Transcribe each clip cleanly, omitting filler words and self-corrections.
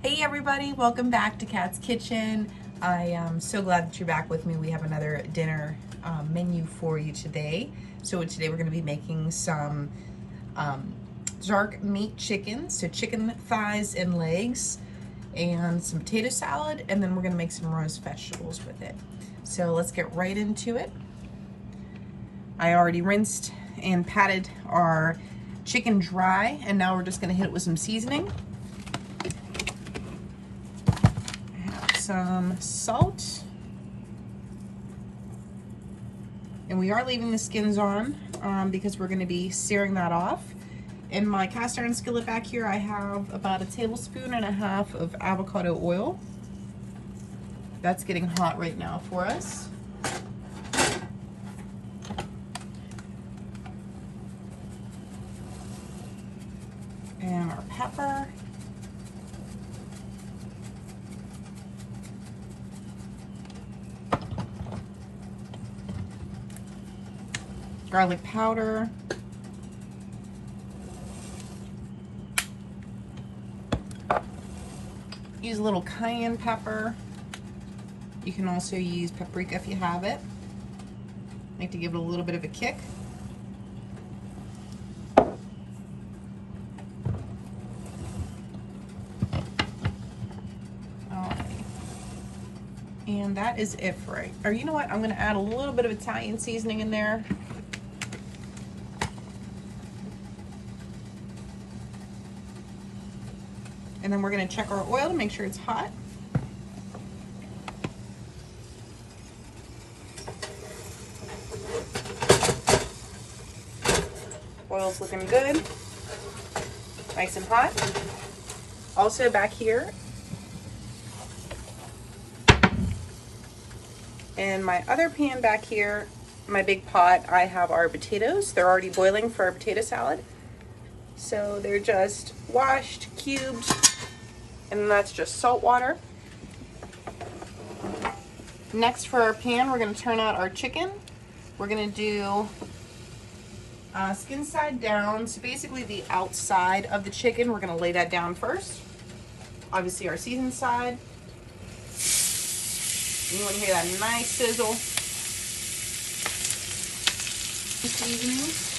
Hey everybody, welcome back to Kat's Kitchen. I am so glad that you're back with me. We have another dinner menu for you today. So today we're going to be making some dark meat chicken, so chicken thighs and legs, and some potato salad, and then we're going to make some roast vegetables with it. So let's get right into it. I already rinsed and patted our chicken dry, and now we're just going to hit it with some seasoning. Some salt, and we are leaving the skins on because we're going to be searing that off. In my cast iron skillet back here, I have about 1.5 tablespoons of avocado oil. That's getting hot right now for us. And our pepper. Garlic powder, use a little cayenne pepper. You can also use paprika if you have it. I like to give it a little bit of a kick. Alright. And that is it for it. Or you know what? I'm going to add a little bit of Italian seasoning in there. And then we're going to check our oil to make sure it's hot. Oil's looking good. Nice and hot. Also back here, in my other pan back here, my big pot, I have our potatoes. They're already boiling for our potato salad. So they're just washed, cubed, and that's just salt water. Next for our pan, we're going to turn out our chicken. We're going to do skin side down. So basically the outside of the chicken, we're going to lay that down first. Obviously our seasoned side. You want to hear that nice sizzle. Seasonings.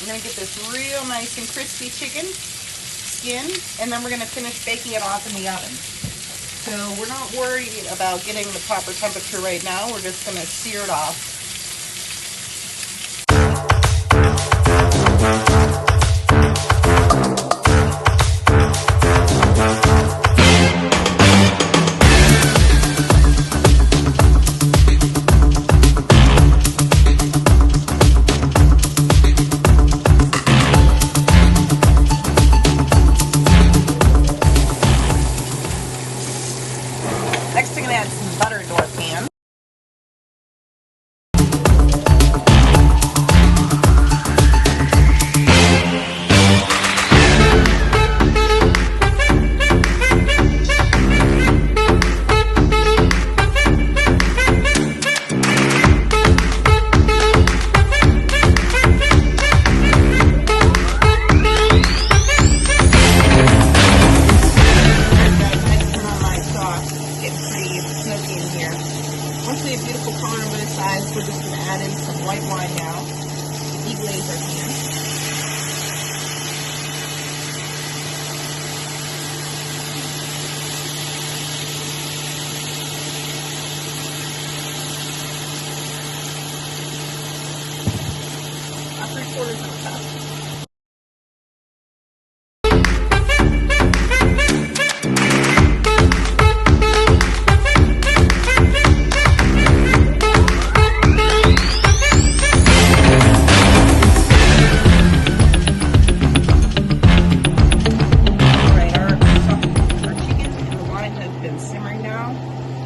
I'm going to get this real nice and crispy chicken skin, and then we're going to finish baking it off in the oven. So we're not worried about getting the proper temperature right now. We're just going to sear it off. Next, I'm going to add some butter to our pan. Once we have beautiful color on both sides, we're just going to add in some white wine now. Deglaze our pan. About 3/4 of a cup.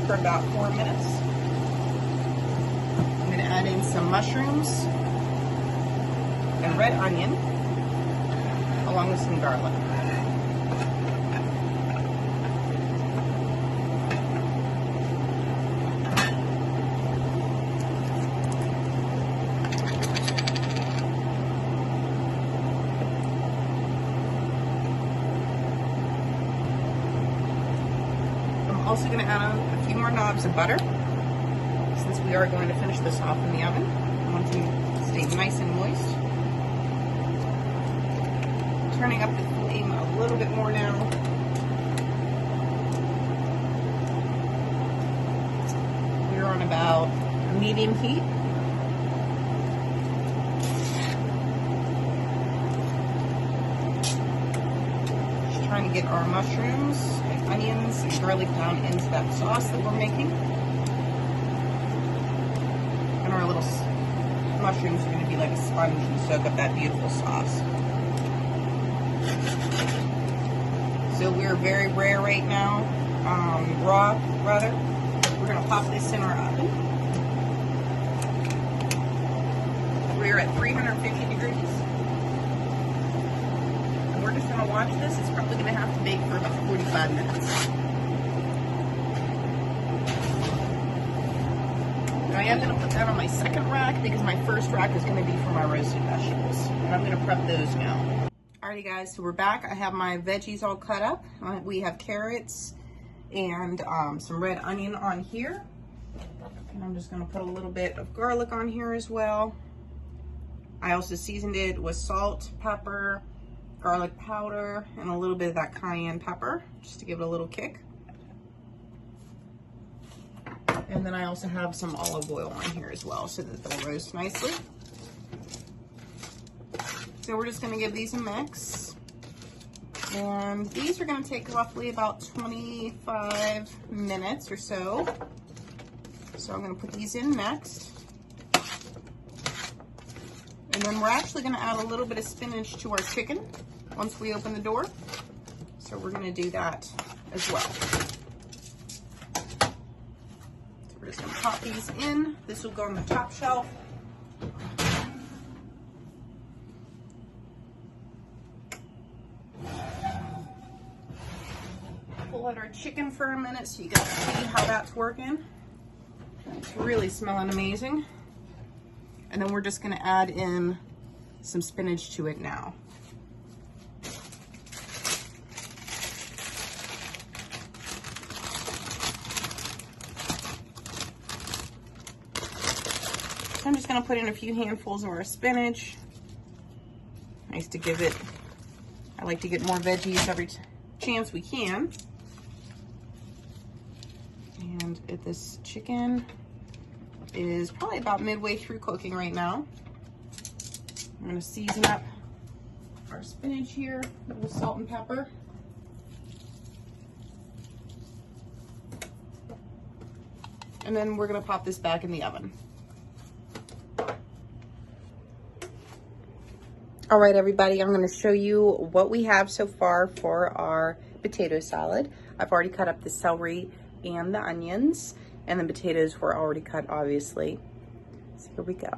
For about 4 minutes. I'm going to add in some mushrooms and red onion along with some garlic. also going to add on a few more knobs of butter, since we are going to finish this off in the oven. I want to stay nice and moist. Turning up the flame a little bit more now. We're on about medium heat. Just trying to get our mushrooms, and onions, and garlic down into that sauce that we're making. And our little mushrooms are going to be like a sponge and soak up that beautiful sauce. So we're very rare right now, raw rather. We're going to pop this in our oven. We're at 350 degrees. And we're just going to watch this. It's probably going to have to bake for about 45 minutes. Now I am going to put that on my second rack because my first rack is going to be for my roasted vegetables. And I'm going to prep those now. Alrighty guys, so we're back. I have my veggies all cut up. We have carrots and some red onion on here. And I'm just gonna put a little bit of garlic on here as well. I also seasoned it with salt, pepper, garlic powder, and a little bit of that cayenne pepper, just to give it a little kick. And then I also have some olive oil on here as well, so that they'll roast nicely. So we're just gonna give these a mix. And these are gonna take roughly about 25 minutes or so. So I'm gonna put these in next. And then we're actually gonna add a little bit of spinach to our chicken once we open the door. So we're gonna do that as well. So we're just gonna pop these in. This will go on the top shelf. Pull out our chicken for a minute so you guys see how that's working. It's really smelling amazing. And then we're just gonna add in some spinach to it now. So I'm just gonna put in a few handfuls of our spinach. Nice to give it, I like to get more veggies every chance we can. And this chicken is probably about midway through cooking right now. I'm gonna season up our spinach here with salt and pepper. And then we're gonna pop this back in the oven. All right, everybody, I'm gonna show you what we have so far for our potato salad. I've already cut up the celery and the onions, and the potatoes were already cut, obviously. So here we go.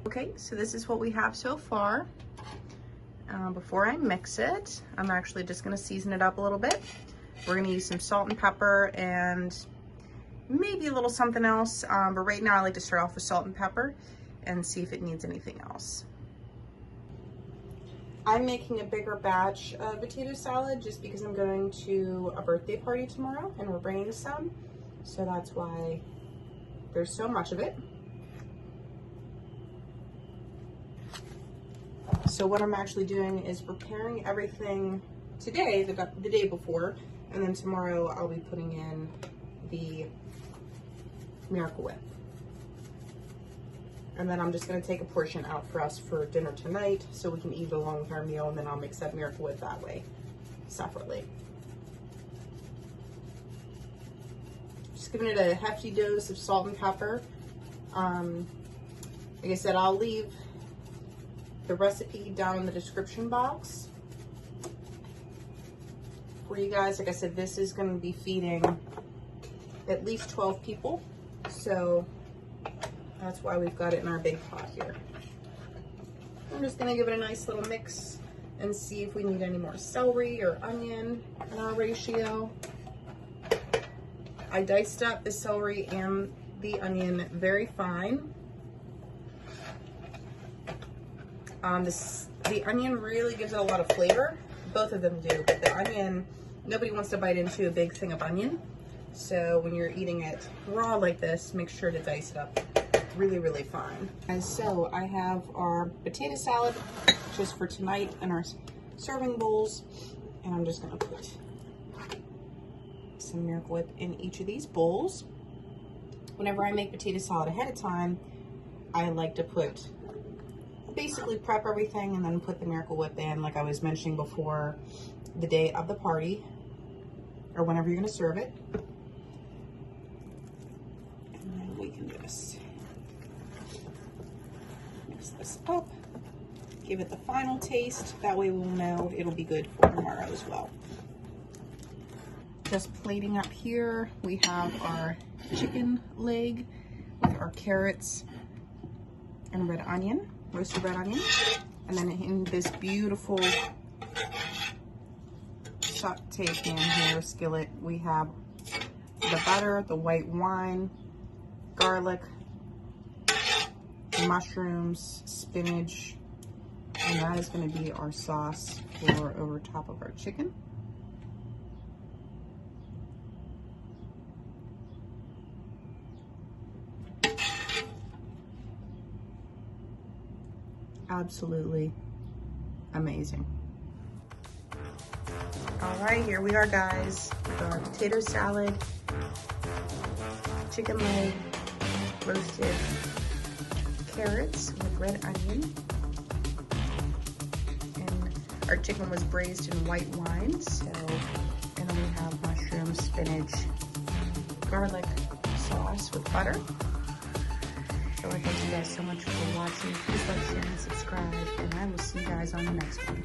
Okay, so this is what we have so far. Before I mix it, I'm actually just gonna season it up a little bit. We're gonna use some salt and pepper and maybe a little something else, but right now I like to start off with salt and pepper and see if it needs anything else. I'm making a bigger batch of potato salad just because I'm going to a birthday party tomorrow and we're bringing some. So that's why there's so much of it. So what I'm actually doing is preparing everything today, the day before, and then tomorrow I'll be putting in the Miracle Whip. And then I'm just gonna take a portion out for us for dinner tonight so we can eat it along with our meal, and then I'll mix that Miracle Whip that way, separately. Just giving it a hefty dose of salt and pepper. Like I said, I'll leave the recipe down in the description box for you guys. Like I said, this is gonna be feeding at least 12 people. So that's why we've got it in our big pot here. I'm just gonna give it a nice little mix and see if we need any more celery or onion in our ratio. I diced up the celery and the onion very fine. The onion really gives it a lot of flavor. Both of them do, but the onion, nobody wants to bite into a big thing of onion. So when you're eating it raw like this, make sure to dice it up really, really fine. And so I have our potato salad just for tonight in our serving bowls. And I'm just gonna put some Miracle Whip in each of these bowls. Whenever I make potato salad ahead of time, I like to basically prep everything and then put the Miracle Whip in, like I was mentioning before, the day of the party or whenever you're gonna serve it. And then we can just mix this up, give it the final taste. That way we'll know it'll be good for tomorrow as well. Just plating up here, we have our chicken leg with our carrots and red onion, roasted red onion. And then in this beautiful saute pan here, skillet, we have the butter, the white wine, garlic, mushrooms, spinach, and that is going to be our sauce for over top of our chicken. Absolutely amazing. All right, here we are, guys, with our potato salad, chicken leg, roasted carrots with red onion, and our chicken was braised in white wine. So, and then we have mushrooms, spinach, garlic sauce with butter. So I thank you guys so much for watching. Please like, share, and subscribe, and I will see you guys on the next one.